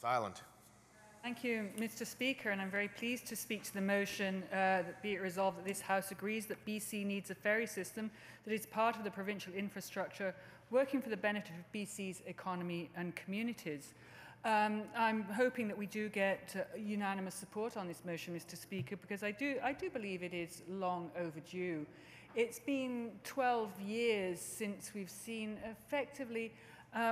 Silent. Thank you, Mr. Speaker, and I'm very pleased to speak to the motion that be it resolved that this House agrees that BC needs a ferry system that is part of the provincial infrastructure working for the benefit of BC's economy and communities. I'm hoping that we do get unanimous support on this motion, Mr. Speaker, because I do believe it is long overdue. It's been 12 years since we've seen effectively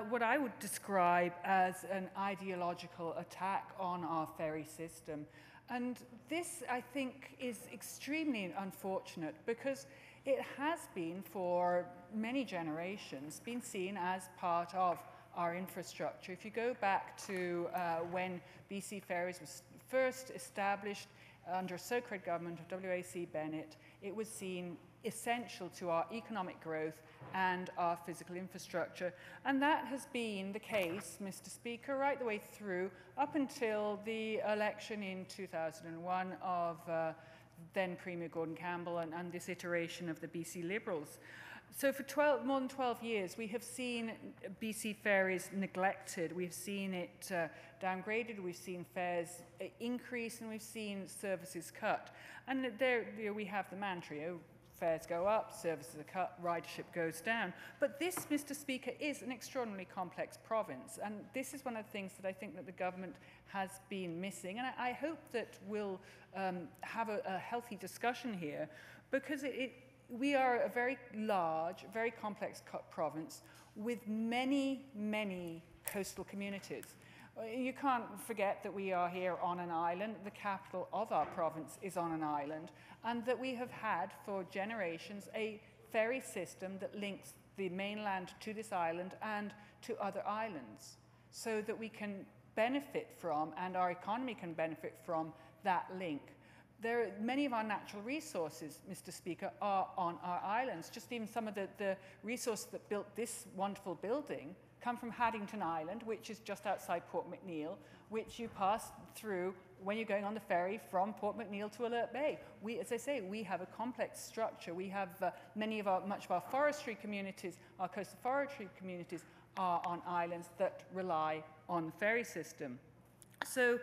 what I would describe as an ideological attack on our ferry system. And this, I think, is extremely unfortunate because it has been, for many generations, been seen as part of our infrastructure. If you go back to when BC Ferries was first established under Socred government of W.A.C. Bennett, it was seen essential to our economic growth and our physical infrastructure. And that has been the case, Mr. Speaker, right the way through up until the election in 2001 of then Premier Gordon Campbell and this iteration of the BC Liberals. So for more than 12 years, we have seen BC Ferries neglected. We've seen it downgraded. We've seen fares increase, and we've seen services cut. And there we have the mantra, fares go up, services are cut, ridership goes down. But this, Mr. Speaker, is an extraordinarily complex province. And this is one of the things that I think that the government has been missing. And I hope that we'll have a healthy discussion here, because we are a very large, very complex province with many, many coastal communities. You can't forget that we are here on an island. The capital of our province is on an island, and that we have had for generations a ferry system that links the mainland to this island and to other islands, so that we can benefit from, and our economy can benefit from, that link. Many of our natural resources, Mr. Speaker, are on our islands. Just even some of the resources that built this wonderful building come from Haddington Island, which is just outside Port McNeill, which you pass through when you're going on the ferry from Port McNeill to Alert Bay. As I say, we have a complex structure. We have much of our forestry communities, our coastal forestry communities, are on islands that rely on the ferry system. So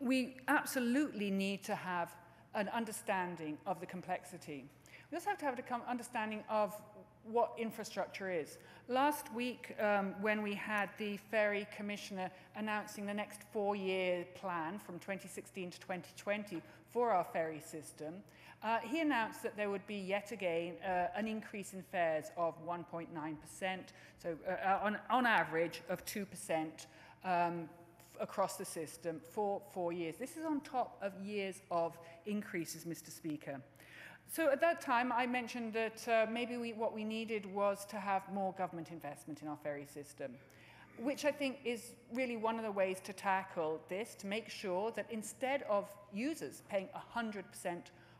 we absolutely need to have an understanding of the complexity. We also have to have an understanding of what infrastructure is. Last week, when we had the Ferry Commissioner announcing the next 4-year plan from 2016 to 2020 for our ferry system, he announced that there would be yet again an increase in fares of 1.9%, so on average of 2%. Across the system for 4 years. This is on top of years of increases, Mr. Speaker. So at that time, I mentioned that maybe what we needed was to have more government investment in our ferry system, which I think is really one of the ways to tackle this, to make sure that instead of users paying 100%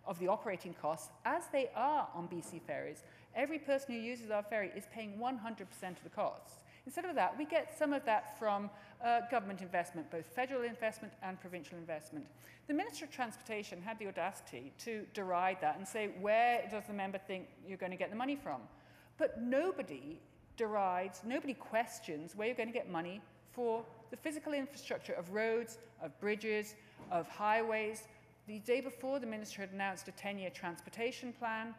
of the operating costs, as they are on BC ferries, every person who uses our ferry is paying 100% of the costs. Instead of that, we get some of that from government investment, both federal investment and provincial investment. The Minister of Transportation had the audacity to deride that and say, where does the member think you're going to get the money from? But nobody derides, nobody questions where you're going to get money for the physical infrastructure of roads, of bridges, of highways. The day before, the Minister had announced a 10-year transportation plan,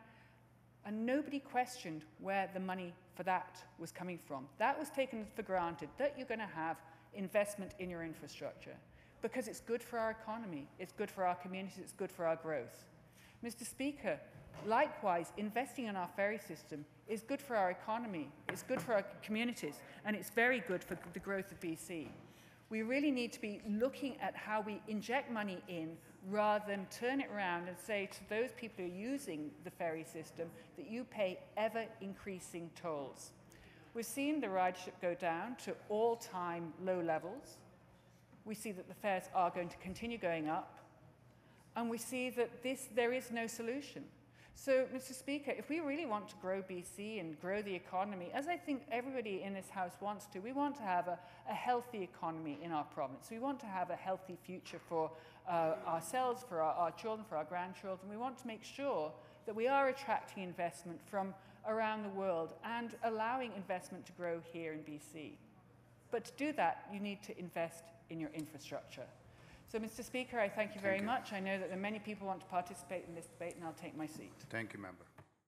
and nobody questioned where the money for that was coming from. That was taken for granted, that you're going to have investment in your infrastructure, because it's good for our economy, it's good for our communities, it's good for our growth. Mr. Speaker, likewise, investing in our ferry system is good for our economy, it's good for our communities, and it's very good for the growth of BC. We really need to be looking at how we inject money in rather than turn it around and say to those people who are using the ferry system that you pay ever-increasing tolls. We've seen the ridership go down to all-time low levels. We see that the fares are going to continue going up. And we see that there is no solution. So, Mr. Speaker, if we really want to grow BC and grow the economy, as I think everybody in this House wants to, we want to have a healthy economy in our province. We want to have a healthy future for ourselves, for our children, for our grandchildren. We want to make sure that we are attracting investment from around the world and allowing investment to grow here in BC. But to do that, you need to invest in your infrastructure. So, Mr. Speaker, I thank you very much. I know that there are many people who want to participate in this debate, and I'll take my seat. Thank you, Member.